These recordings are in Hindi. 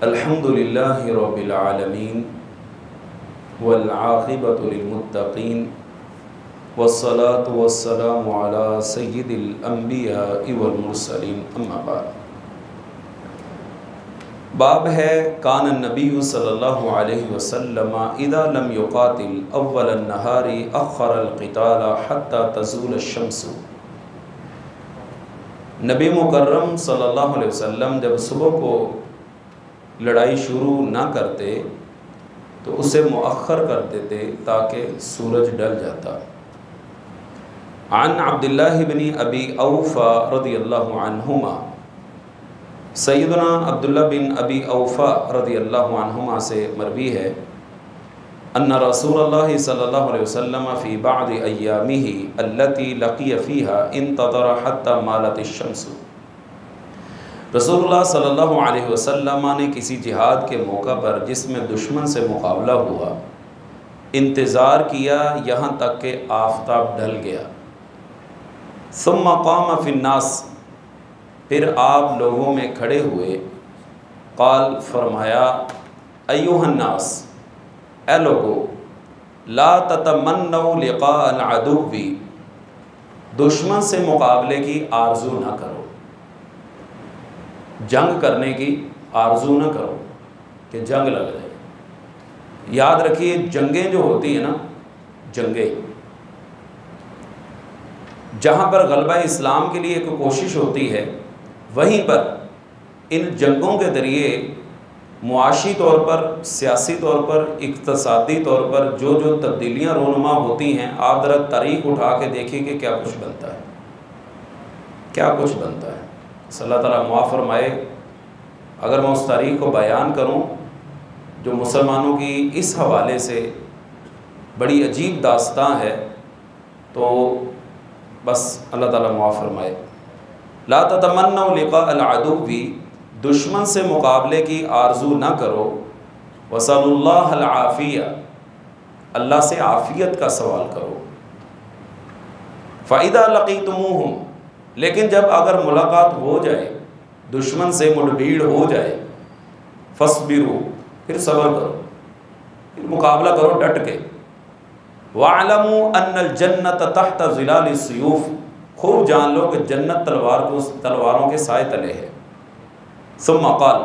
अल्हम्दुलिल्लाहि रब्बिल आलमीन वल आक़िबतु लिल मुत्तक़ीन वस्सलातु वस्सलामु अला सय्यिदिल अंबिया'i वल मुरसलीन अम्मा बाद। बाब है कान नबी सल्लल्लाहु अलैहि वसल्लम इदा लम युक़ातिल अव्वल नहारी अख़्ख़रल क़िताल हत्ता तज़ूल अश-शम्सु। नबी मुकर्रम सल्लल्लाहु अलैहि वसल्लम जब सुबह को लड़ाई शुरू ना करते तो उसे मुअख्खर कर देते ताकि सूरज ढल जाता। अन अब्दुल्लाह इब्न अबी औफ़ा रज़ियल्लाहु अन्हुमा, सैयदना अब्दुल्लाह बिन अबी औफ़ा रज़ियल्लाहु अन्हुमा से मरवी है अन्ना रसूलल्लाह सल्लल्लाहु अलैहि वसल्लम फ़ी बअद अय्यामिही अल्लती लक़िय फ़ीहा इंतज़रा हत्ता मालतिश-शम्सु। रसूलुल्लाह सल्लल्लाहु अलैहि वसल्लम ने किसी जिहाद के मौका पर जिसमें दुश्मन से मुकाबला हुआ इंतज़ार किया यहाँ तक कि आफ़ताब ढल गया। सुम्मा क़ाम फ़िन्नास, फिर आप लोगों में खड़े हुए। क़ाल, फरमाया, अय्युहन्नास, ए लोगो, ला ततमन्नौ लिक़ा अल-अदुव्वी, दुश्मन से मुकाबले की आरजू ना करो, जंग करने की आरजू ना करो कि जंग लग जाए। याद रखिए, जंगें जो होती हैं ना, जंगें जहाँ पर गलबा इस्लाम के लिए एक कोशिश होती है, वहीं पर इन जंगों के ज़रिए मुआशी तौर पर, सियासी तौर पर, इक़्तिसादी तौर पर जो जो तब्दीलियाँ रोनुमा होती हैं, आप ज़रा तारीख़ उठा के देखिए कि क्या कुछ बनता है, क्या कुछ बनता है। अल्लाह ताला मुआफ़ फ़रमाए। अगर मैं उस तारीख़ को बयान करूं जो मुसलमानों की इस हवाले से बड़ी अजीब दास्तां है, तो बस अल्लाह ताला मुआफ़ फ़रमाए। ला ततमन्नौ लिक़ा अल-अदुव्वी, दुश्मन से मुकाबले की आरजू ना करो। वसअलुल्लाह अल-आफ़िया, अल्लाह से आफ़ियत का सवाल करो। फ़इज़ा लक़ीतुमूहुम, लेकिन जब अगर मुलाकात हो जाए, दुश्मन से मुठभीड़ हो जाए, फ़स्बिरू, फिर सब्र करो, फिर मुकाबला करो डट के। वअलमू अन्नल जन्नत तहत ज़िलालिस सुयूफ़, खूब जान लो कि जन्नत तलवारों के साए तले है। सुम्मा क़ाल,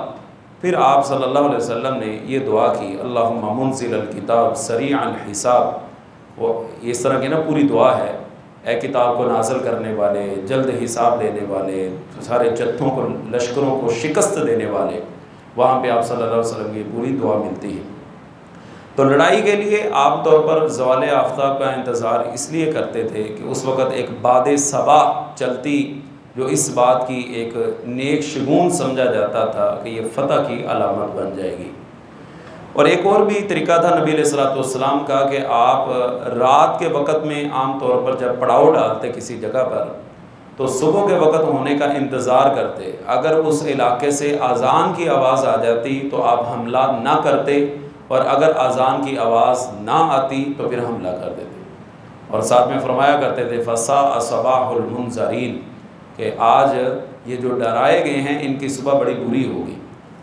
फिर आप सल्लल्लाहु अलैहि वसल्लम ने ये दुआ की, अल्लाहुम्मा मुनज़िलल किताब सरीअल हिसाब। वो इस तरह की ना पूरी दुआ है, ए किताब को नाज़िल करने वाले, जल्द हिसाब लेने वाले, सारे जत्थों को, लश्करों को शिकस्त देने वाले। वहाँ पे आप सल्लल्लाहु अलैहि वसल्लम की पूरी दुआ मिलती है। तो लड़ाई के लिए आम तौर पर ज़वाल आफ्ताब का इंतज़ार इसलिए करते थे कि उस वक़्त एक बादे सबा चलती, जो इस बात की एक नेक शगुन समझा जाता था कि ये फ़तह की अलामत बन जाएगी। और एक और भी तरीका था नबी अलैहिस्सलातु वस्सलाम का कि आप रात के वक़्त में आम तौर पर जब पड़ाव डालते किसी जगह पर, तो सुबह के वक़्त होने का इंतज़ार करते। अगर उस इलाके से अज़ान की आवाज़ आ जाती तो आप हमला ना करते, और अगर अज़ान की आवाज़ ना आती तो फिर हमला कर देते। और साथ में फरमाया करते थे, फ़सा सबाहुल मुनज़रीन, कि आज ये जो डराए गए हैं इनकी सुबह बड़ी बुरी होगी।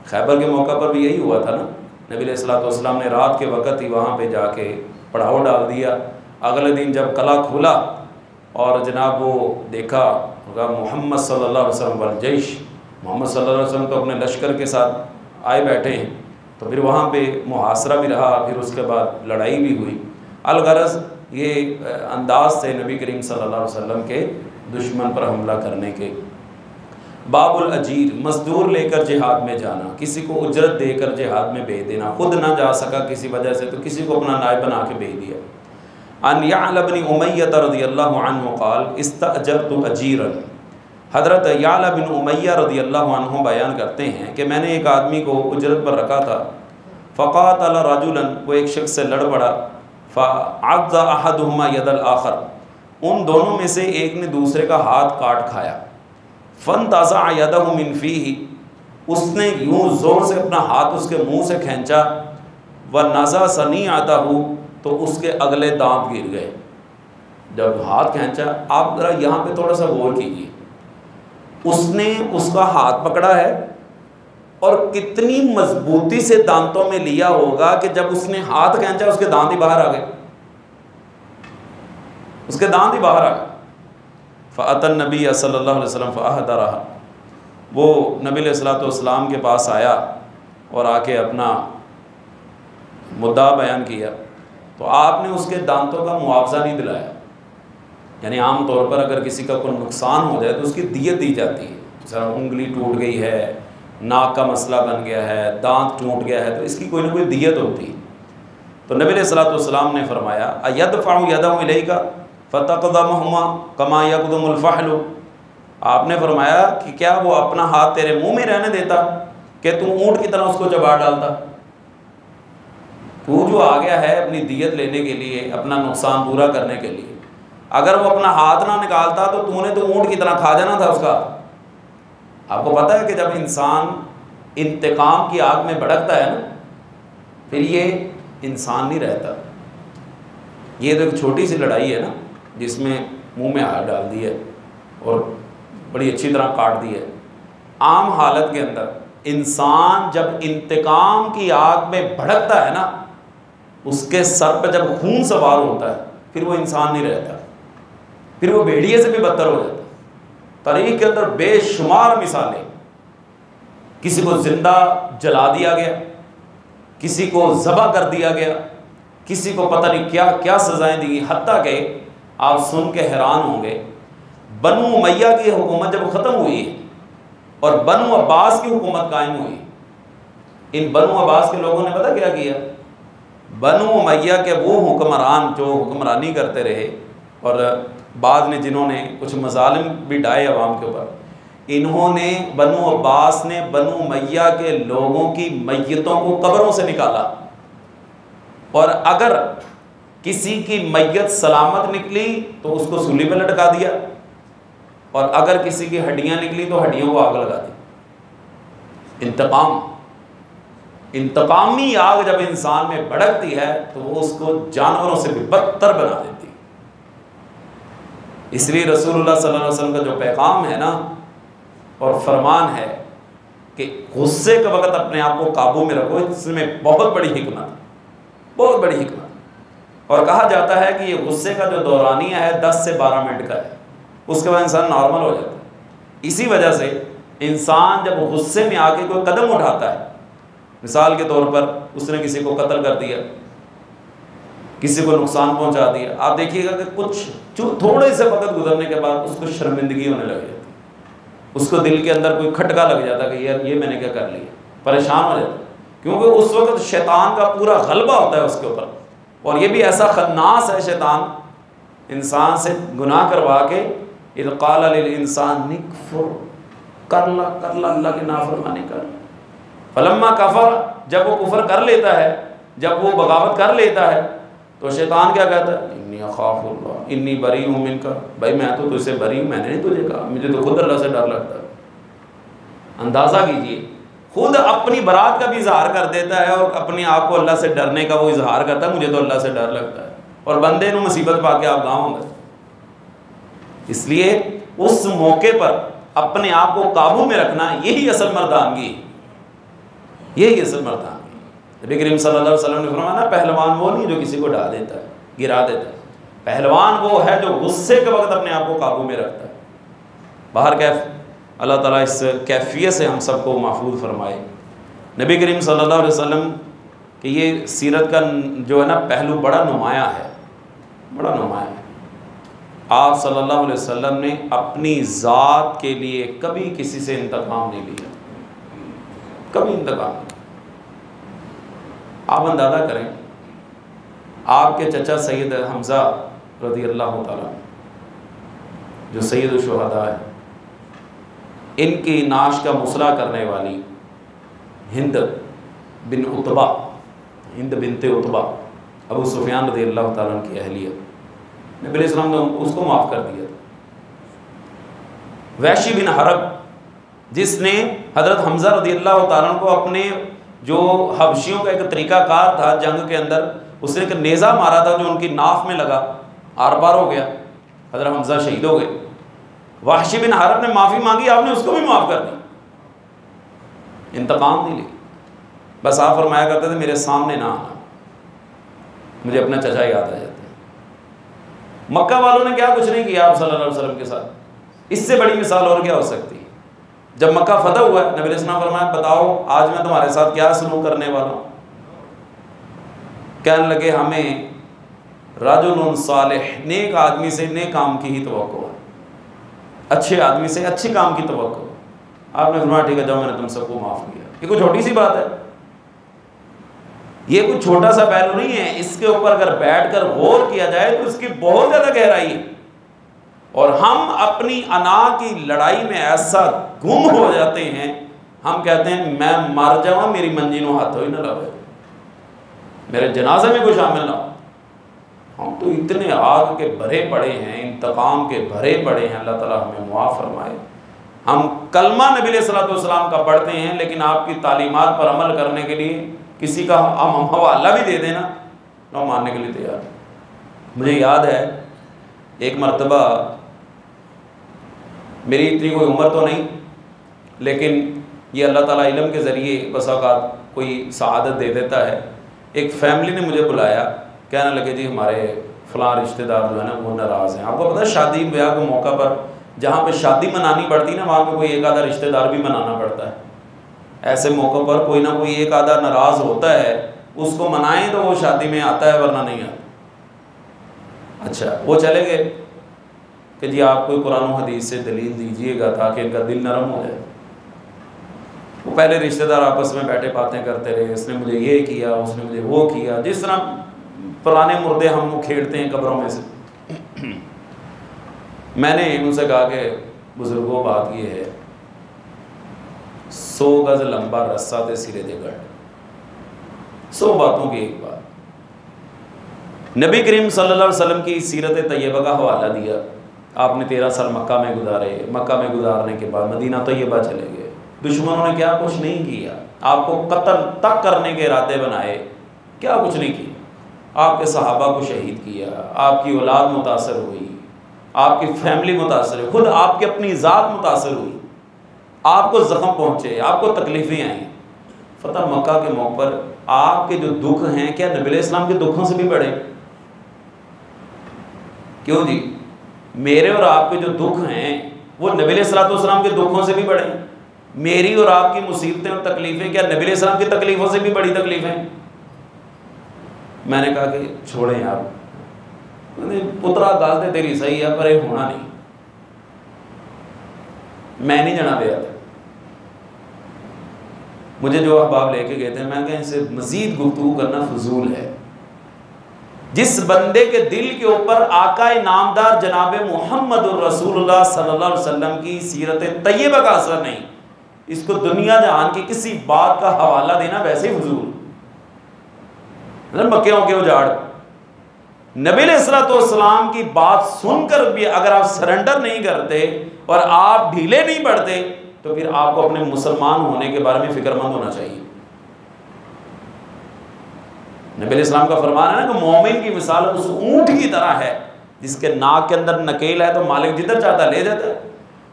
खैबर के मौका पर भी यही हुआ था ना, नबी अलैहिस्सलातु वस्सलाम ने रात के वक़्त ही वहाँ पे जाके पड़ाव डाल दिया। अगले दिन जब कला खुला और जनाब वो देखा मोहम्मद सल्लल्लाहु अलैहि वसल्लम वल जैश, मोहम्मद सल्लल्लाहु अलैहि वसल्लम तो अपने लश्कर के साथ आए बैठे हैं, तो फिर वहाँ पे मुहासरा भी रहा, फिर उसके बाद लड़ाई भी हुई। अलगरज़ ये अंदाज़ थे नबी करीम सल्लल्लाहु अलैहि वसल्लम के दुश्मन पर हमला करने के। बाबुल अजीर, मज़दूर लेकर जिहाद में जाना, किसी को उजरत देकर जिहाद में भेज देना, खुद ना जा सका किसी वजह से तो किसी को अपना नायब बना के भेज दिया। अन याल बिन उमय्या रज़ियल्लाहु अन्हु क़ाल इस्तअजरतु अजीरन, हज़रत याल बिन उमय्या रज़ियल्लाहु अन्हु बयान करते हैं कि मैंने एक आदमी को उजरत पर रखा था। फ़क़ातल रजुलन, वो एक शख्स से लड़ पड़ा। फ़अज़्ज़ा अहदुहुमा यदल आखर, उन दोनों में से एक ने दूसरे का हाथ काट खाया। फ़न्तज़अ यदहु मिन फ़ीही, उसने यूँ ज़ोर से अपना हाथ उसके मुँह से खींचा। व नज़ा सनीअतहु, तो उसके अगले दांत गिर गए। जब हाथ खींचा, आप ज़रा यहाँ पे थोड़ा सा गौर कीजिए, उसने उसका हाथ पकड़ा है और कितनी मजबूती से दांतों में लिया होगा कि जब उसने हाथ खींचा उसके दांत ही बाहर आ गए, उसके दांत ही बाहर आ गए। फ़अतन नबी सल्लल्लाहु अलैहि वसल्लम फ़अहदरहा, वो नबी अलैहिस्सलातु वस्सलाम के पास आया और आके अपना मुद्दा बयान किया, तो आपने उसके दांतों का मुआवजा नहीं दिलाया। यानी आम तौर पर अगर किसी का कोई नुकसान हो जाए तो उसकी दियत दी जाती है, जैसे उंगली टूट गई है, नाक का मसला बन गया है, दांत टूट गया है, तो इसकी कोई ना कोई दियत होती है। तो नबी अलैहिस्सलातु वस्सलाम ने फरमाया अयदफ़अु यदहु इलैका फ़तक़दमुहुमा कमा यक़दमुल फ़हलु, आपने फरमाया कि क्या वो अपना हाथ तेरे मुंह में रहने देता कि तू ऊँट की तरह उसको चबा डालता। तू जो आ गया है अपनी दियत लेने के लिए, अपना नुकसान पूरा करने के लिए, अगर वो अपना हाथ ना निकालता तो तूने तो ऊँट की तरह खा जाना था उसका। आपको पता है कि जब इंसान इंतकाम की आग में भड़कता है ना, फिर ये इंसान नहीं रहता। ये तो एक छोटी सी लड़ाई है ना, जिसमें मुंह में हाथ डाल दिया और बड़ी अच्छी तरह काट दी है। आम हालत के अंदर इंसान जब इंतकाम की आग में भड़कता है ना, उसके सर पर जब खून सवार होता है, फिर वो इंसान नहीं रहता, फिर वो भेड़िए से भी बदतर हो जाता है। तारीख के अंदर बेशुमार मिसालें, किसी को जिंदा जला दिया गया, किसी को ज़बह कर दिया गया, किसी को पता नहीं क्या क्या सज़ाएं दी, हत्ता के आप सुन के हैरान होंगे। बनु उमैया की हुकूमत जब ख़त्म हुई और बनु अब्बास की हुकूमत कायम हुई, इन बनु अब्बास के लोगों ने पता क्या किया? बनु उमैया के वो हुक्मरान जो हुक्मरानी करते रहे और बाद में जिन्होंने कुछ मजालिम भी डाए अवाम के ऊपर, इन्होंने बनु अब्बास ने बनु उमैया के लोगों की मैयतों को कब्रों से निकाला, और अगर किसी की मैयत सलामत निकली तो उसको सूली पे लटका दिया, और अगर किसी की हड्डियां निकली तो हड्डियों को आग लगा दी। इंतकामी आग जब इंसान में भड़कती है तो वो उसको जानवरों से भी बदतर बना देती है। इसलिए रसूलुल्लाह सल्लल्लाहु अलैहि वसल्लम का जो पैगाम है ना और फरमान है कि गुस्से के वक़्त अपने आप को काबू में रखो, इसमें बहुत बड़ी हिकमत, बहुत बड़ी हिकमत। और कहा जाता है कि ये गुस्से का जो दौरानिया है 10 से 12 मिनट का है, उसके बाद इंसान नॉर्मल हो जाता है। इसी वजह से इंसान जब गुस्से में आके कोई कदम उठाता है, मिसाल के तौर पर उसने किसी को कत्ल कर दिया, किसी को नुकसान पहुंचा दिया, आप देखिएगा कि कुछ थोड़े से वक्त गुजरने के बाद उसको शर्मिंदगी होने लग जाती, उसको दिल के अंदर कोई खटका लग जाता कि यार ये मैंने क्या कर लिया, परेशान हो जाता, क्योंकि उस वक्त शैतान का पूरा गलबा होता है उसके ऊपर। और ये भी ऐसा खन्नास है शैतान, इंसान से गुनाह करवा के इज़ क़ाल लिल इंसान निकफुर, कर ला अल्लाह की नाफरमानी कर। फलम्मा कफर, जब वो कुफर कर लेता है, जब वो बगावत कर लेता है, तो शैतान क्या कहता है? इन्नी अखाफुल्लाह इन्नी बरी हूँ मिनका, भाई मैं तो तुझसे बरी हूँ, मैंने नहीं तुझे कहा, मुझे तो खुद अल्लाह से डर लगता है। अंदाज़ा कीजिए, खुद अपनी बरात का भी इजहार कर देता है और अपने आप को अल्लाह से डरने का वो इजहार करता है, मुझे तो अल्लाह से डर लगता है, और बंदे को मुसीबत पा के आप गाँव होंगे। इसलिए उस मौके पर अपने आप को काबू में रखना, यही असल मर्दानगी, यही असल मर्दानगी। नबी करीम सल्लल्लाहु अलैहि वसल्लम ने फरमाया ना, पहलवान वो नहीं जो किसी को ढा देता है, गिरा देता है, पहलवान वो है जो गुस्से के वक्त अपने आप को काबू में रखता है। बाहर कैफ अल्लाह ताला इस कैफियत से हम सबको महफूज फरमाए। नबी करीम सल्लल्लाहु अलैहि वसल्लम कि ये सीरत का जो है ना पहलू बड़ा नुमाया है, बड़ा नुमाया है। आप सल्लल्लाहु अलैहि वसल्लम ने अपनी ज़ात के लिए कभी किसी से इंतकाम नहीं लिया, कभी इंतकाम नहीं। आप अंदाज़ा करें, आपके चचा सैयद हमज़ा रज़ी अल्लाह तआला जो सैयद शुहदा है, इनकी नाश का मुसला करने वाली हिंद बिन उतबा, हिंद बिनते उतबा, अबू सुफियान रज़ी अल्लाह तआला की अहलिया, नबी अलैहिस्सलाम ने उसको माफ़ कर दिया। वैशी बिन हरब, जिसने हज़रत हमज़ा रज़ी अल्लाह तआला को अपने जो हबशियों का एक तरीक़ाकार था जंग के अंदर, उसने एक नेज़ा मारा था जो उनकी नाफ में लगा, आर पार हो गया, हज़रत हमज़ा शहीद हो गए। वाहशी बिन हरब ने माफ़ी मांगी, आपने उसको भी माफ़ कर दी। इंतकाम नहीं ली। बस आप फरमाया करते थे मेरे सामने ना आना, मुझे अपना चचा याद आ जाते हैं। मक्का वालों ने क्या कुछ नहीं किया आप सल्लल्लाहु अलैहि वसल्लम के साथ, इससे बड़ी मिसाल और क्या हो सकती है। जब मक्का फतह हुआ, नबी अलैहि फरमाया बताओ आज मैं तुम्हारे साथ क्या सलूक करने वाला हूँ। कहने लगे हमें रजुलन सालिह, नेक आदमी से नेक काम की ही तवक्को है, अच्छे आदमी से अच्छे काम की तवक्को। आपने फरमाया ठीक है जाओ, मैंने तुम सबको माफ़ किया। ये कोई छोटी सी बात है, ये कुछ छोटा सा पहलू नहीं है। इसके ऊपर अगर बैठकर गौर किया जाए तो इसकी बहुत ज़्यादा गहराई है। और हम अपनी अना की लड़ाई में ऐसा गुम हो जाते हैं, हम कहते हैं मैं मर जाऊँ मेरी मंजिलों हाथों ही न लगे, मेरे जनाजे में कोई शामिल ना हो। हम तो इतने आग के भरे पड़े हैं, इंतकाम के भरे पड़े हैं, अल्लाह ताला हमें मुआफ़ फरमाए। हम कलमा नबी अलैहिस्सलातु वस्सलाम का पढ़ते हैं, लेकिन आपकी तालीमात पर अमल करने के लिए किसी का हम हवाला भी दे देना ना मानने के लिए तैयार। मुझे याद है एक मर्तबा, मेरी इतनी कोई उम्र तो नहीं, लेकिन ये अल्लाह ताला इल्म के ज़रिए बस औक़ात कोई सआदत दे देता है। एक फैमिली ने मुझे बुलाया, कहने लगे जी हमारे फ़लाँ रिश्तेदार जो है ना वो नाराज़ हैं। आपको पता है शादी ब्याह के मौका पर जहाँ पे शादी मनानी पड़ती ना, वहाँ पे कोई एक आधा रिश्तेदार भी मनाना पड़ता है। ऐसे मौक़ों पर कोई ना कोई एक आधा नाराज़ होता है, उसको मनाएं तो वो शादी में आता है वरना नहीं आता। अच्छा वो चले गए कि जी आप कोई कुरान और हदीस से दलील दीजिएगा ताकि इनका दिल नरम हो जाए। वो पहले रिश्तेदार आपस में बैठे बातें करते रहे, इसने मुझे ये किया, उसने मुझे वो किया, जिस तरह पुराने मुर्दे हम वो खेड़ते हैं कब्रों में से। मैंने उनसे कहा कि बुजुर्गों बात ये है, 100 गज लंबा रस्सा थे सिरे दे गढ़, 100 बातों की एक बात। नबी करीम सल्लल्लाहु अलैहि वसल्लम की सीरत तैयबा का हवाला दिया। आपने 13 साल मक्का में गुजारे, मक्का में गुजारने के बाद मदीना तैयबा चले गए। दुश्मनों ने क्या कुछ नहीं किया, आपको कत्ल तक करने के इरादे बनाए, क्या कुछ नहीं किया। आपके सहाबा को शहीद किया, आपकी औलाद मुतासर हुई, आपकी फैमिली मुतासर हुई, खुद आपकी अपनी ज़ात मुतासर हुई, आपको ज़ख्म पहुँचे, आपको तकलीफ़ें आई। फतह मक्का के मौके पर आपके जो दुख हैं क्या नबी अलैहिस्सलाम के दुखों से भी बड़े? क्यों जी? मेरे और आपके जो दुख हैं वो नबी अलैहिस्सलाम के दुखों से भी बड़े हैं। मेरी और आपकी मुसीबतें और तकलीफ़ें क्या नबी अलैहिस्सलाम की तकलीफ़ों से भी बड़ी तकलीफ़ें? मैंने कहा कि छोड़ें आप, पुत्रा गल तो तेरी सही है पर यह होना नहीं, मैं नहीं जाना बेहद। मुझे जो अहबाब लेके गए थे, मैं कहा इनसे मज़ीद गुफ्तगू करना फजूल है। जिस बंदे के दिल के ऊपर आकाए नामदार जनाब मुहम्मदुर रसूलुल्लाह सल्लल्लाहु अलैहि वसल्लम की सीरत तैयबा का असर नहीं, इसको दुनिया जहान की किसी बात का हवाला देना वैसे ही फजूल। मक्कियों के उजाड़, नबी अलैहिस्सलाम की बात सुनकर भी अगर आप सरेंडर नहीं करते और आप ढीले नहीं पड़ते तो फिर आपको अपने मुसलमान होने के बारे में फिक्रमंद होना चाहिए। नबी अलैहिस्सलाम का फरमान है ना कि मोमिन की मिसाल उस ऊंट की तरह है जिसके नाक के अंदर नकेल है तो मालिक जिधर चाहता ले जाता है।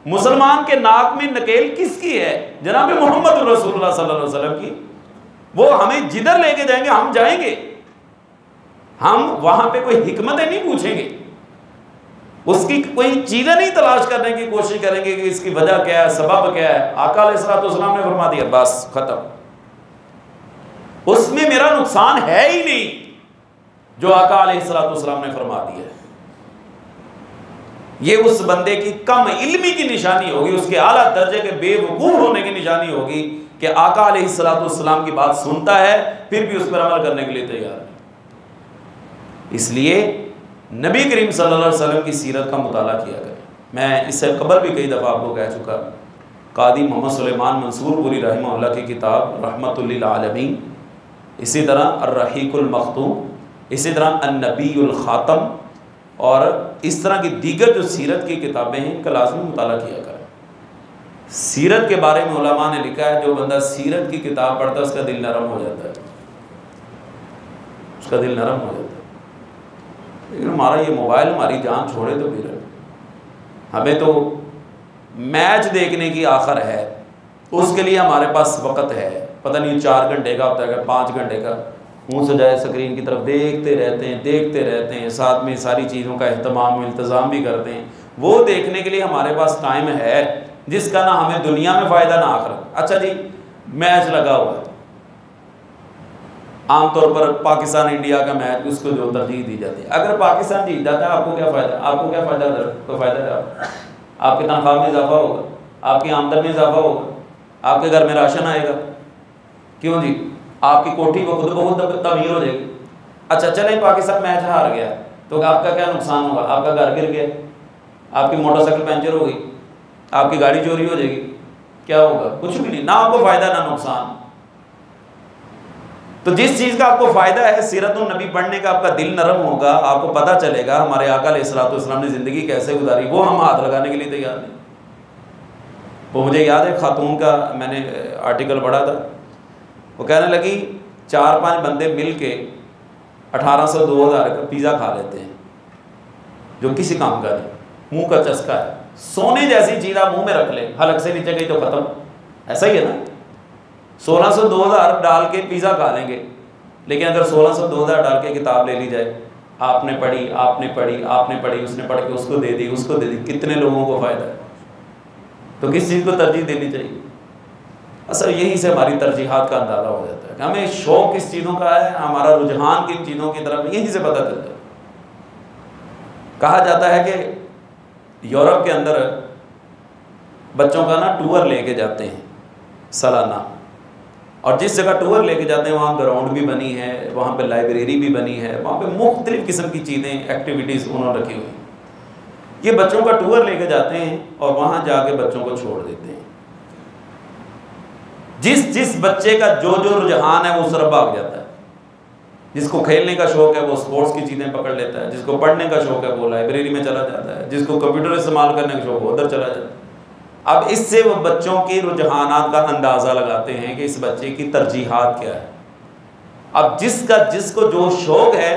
मुसलमान के नाक में नकेल किसकी है? जनाब मोहम्मद रसूलुल्लाह सल्लल्लाहु अलैहि वसल्लम की। वो हमें जिधर लेके जाएंगे हम जाएंगे, हम वहां पे कोई हिकमतें नहीं पूछेंगे, उसकी कोई चीज़ें नहीं तलाश करने की कोशिश करेंगे कि इसकी वजह क्या है, सबब क्या है। आका अलैहिस्सलाम ने फरमा दिया बस खत्म, उसमें मेरा नुकसान है ही नहीं जो आका अलैहिस्सलाम ने फरमा दिया। ये उस बंदे की कम इल्मी की निशानी होगी, उसके आला दर्जे के बेवकूफ़ होने की निशानी होगी कि आका अलैहिस्सलाम की बात सुनता है फिर भी उस पर अमल करने के लिए तैयार है। इसलिए नबी करीम सल्लल्लाहु अलैहि वसल्लम की सीरत का मुताला किया करें। मैं इससे कबल भी कई दफ़ा आपको कह चुका, कादी मोहम्मद सुलेमान मंसूरपुरी रहमहुल्लाह की किताब रहमतुल लिल आलमीन, इसी तरह अर्रहीकुल मखतूम, इसी तरह अन्नबीउल ख़ातम और इस तरह की दीगर जो सीरत की किताबें हैं इनका लाज़मी मुताला किया करें। सीरत के बारे में उलमा ने लिखा है जो बंदा सीरत की किताब पढ़ता है उसका दिल नरम हो जाता है, उसका दिल नरम हो जाता है। लेकिन हमारा ये मोबाइल हमारी जान छोड़े तो फिर हमें तो मैच देखने की आखिर है, उसके लिए हमारे पास वक़्त है, पता नहीं 4 घंटे का होता है, 5 घंटे का, मुँह से जाए स्क्रीन की तरफ देखते रहते हैं, साथ में सारी चीज़ों का अहतमाम इंतज़ाम भी करते हैं। वो देखने के लिए हमारे पास टाइम है जिसका ना हमें दुनिया में फ़ायदा ना आखिरत। अच्छा जी, मैच लगा हुआ है, आमतौर पर पाकिस्तान इंडिया का मैच, उसको जो तरजीह दी जाती है, अगर पाकिस्तान जीत जाता है आपको क्या फ़ायदा? आपको क्या फ़ायदा? तो फ़ायदा है आपकी तनख्वाह में इजाफा होगा, आपकी आमदन में इजाफा होगा, आपके घर में राशन आएगा। क्यों जी? आपकी कोठी वो खुद बहुत तमीर हो जाएगी। अच्छा चलें, पाकिस्तान मैच हार गया तो आपका क्या नुकसान होगा? आपका घर गिर गया, आपकी मोटरसाइकिल पंचर हो गई, आपकी गाड़ी चोरी हो जाएगी, क्या होगा? कुछ भी नहीं, ना आपको फ़ायदा ना नुकसान। तो जिस चीज़ का आपको फ़ायदा है, सीरतुन नबी पढ़ने का आपका दिल नरम होगा, आपको पता चलेगा हमारे आका अलैहिस्सलाम ने ज़िंदगी कैसे गुजारी, वो हम हाथ लगाने के लिए तैयार नहीं। वो मुझे याद है, खातून का मैंने आर्टिकल पढ़ा था, वो कहने लगी 4-5 बंदे मिल के 1800-2000 का पिज़्ज़ा खा लेते हैं, जो किसी काम का नहीं, मुंह का चस्का है। सोने जैसी चीज़ आप मुंह में रख लें, हलक से नीचे गई तो ख़त्म, ऐसा ही है ना। 1600-2000 डाल के पिज़्ज़ा खा लेंगे, लेकिन अगर 1600-2000 डाल के किताब ले ली जाए, आपने पढ़ी, उसने पढ़ के उसको दे दी, कितने लोगों को फ़ायदा है? तो किस चीज़ को तरजीह देनी चाहिए? असल यहीं से हमारी तरजीहात का अंदाज़ा हो जाता है कि हमें शौक़ किस चीज़ों का है, हमारा रुझान किन चीज़ों की तरफ, यहीं से पता चलता है। कहा जाता है कि यूरोप के अंदर बच्चों का ना टूर लेके जाते हैं सालाना, और जिस जगह टूर लेके जाते हैं वहाँ ग्राउंड भी बनी है, वहाँ पे लाइब्रेरी भी बनी है, वहाँ पे मुख्तलिफ़ किस्म की चीज़ें, एक्टिविटीज़ उन्होंने रखी हुई। ये बच्चों का टूर लेके जाते हैं और वहाँ जाके बच्चों को छोड़ देते हैं। जिस बच्चे का जो रुझान है वो उस तरफ भाग जाता है। जिसको खेलने का शौक़ है वो स्पोर्ट्स की चीज़ें पकड़ लेता है, जिसको पढ़ने का शौक़ है वो लाइब्रेरी में चला जाता है, जिसको कंप्यूटर इस्तेमाल करने का शौक़ है वो उधर चला जाता है। अब इससे वो बच्चों के रुझानात का अंदाज़ा लगाते हैं कि इस बच्चे की तरजीहात क्या है। अब जिसको जो शौक़ है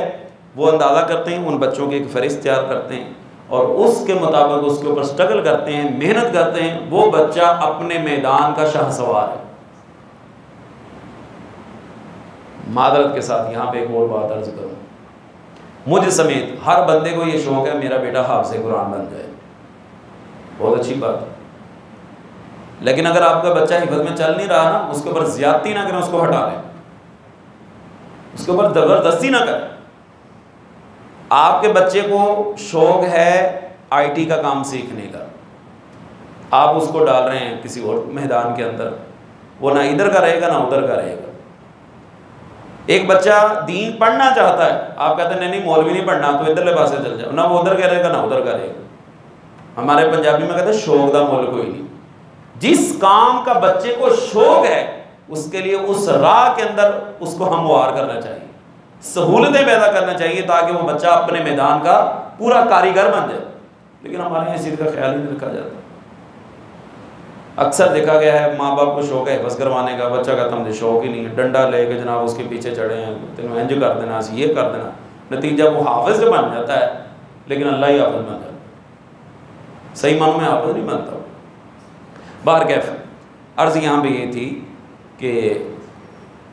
वो अंदाज़ा करते हैं, उन बच्चों की एक फ़हरिस्त तैयार करते हैं और उसके मुताबिक उसके ऊपर स्ट्रगल करते हैं, मेहनत करते हैं। वो बच्चा अपने मैदान का शाहसवार है। मादरत के साथ यहाँ पे एक और बात अर्ज़ करूँ, मुझ समेत हर बंदे को ये शौक़ है मेरा बेटा हाफ़िज़ कुरान बन जाए, बहुत अच्छी बात है। लेकिन अगर आपका बच्चा हिफ़्ज़ में चल नहीं रहा ना, उसके ऊपर ज़्यादती ना करें, उसको हटा लें, उसके ऊपर ज़बरदस्ती ना करें। आपके बच्चे को शौक़ है IT का काम सीखने का, आप उसको डाल रहे हैं किसी और मैदान के अंदर, वो ना इधर का रहेगा ना उधर का रहेगा। एक बच्चा दीन पढ़ना चाहता है, आप कहते हैं नहीं मौलवी नहीं पढ़ना, तो इधरले पासे चल जाओ, ना वो उधर का रहेगा ना उधर का रहेगा। हमारे पंजाबी में कहते हैं शौक़ दा मुल कोई नहीं। जिस काम का बच्चे को शौक़ है उसके लिए उस राह के अंदर उसको हमवार करना चाहिए, सहूलतें पैदा करना चाहिए ताकि वो बच्चा अपने मैदान का पूरा कारीगर बन जाए। लेकिन हमारे यहाँ इस चीज़ का ख्याल ही नहीं रखा जाता। अक्सर देखा गया है माँ बाप को शौक़ है हिफ़्ज़ करवाने का, बच्चा कहता मुझे शौक़ ही नहीं है, डंडा लेके जनाब उसके पीछे चढ़े हैं, तेन इंज कर देना, ये कर देना, नतीजा वो हाफ़िज़ बन जाता है लेकिन अल्लाह ही हाफ़िज़ बन जाता है, सही मानों में हाफ़िज़ नहीं बनता। बाहर कैफ अर्ज़ यहाँ पे ये थी कि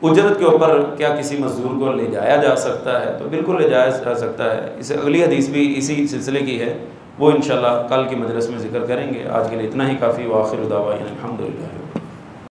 उजरत के ऊपर क्या किसी मज़दूर को ले जाया जा सकता है? तो बिल्कुल ले जाया जा सकता है। इसे अगली हदीस भी इसी सिलसिले की है, वो इंशाल्लाह कल की मजलिस में ज़िक्र करेंगे। आज के लिए इतना ही काफ़ी। व आखिर दावाना अल्हम्दुलिल्लाह।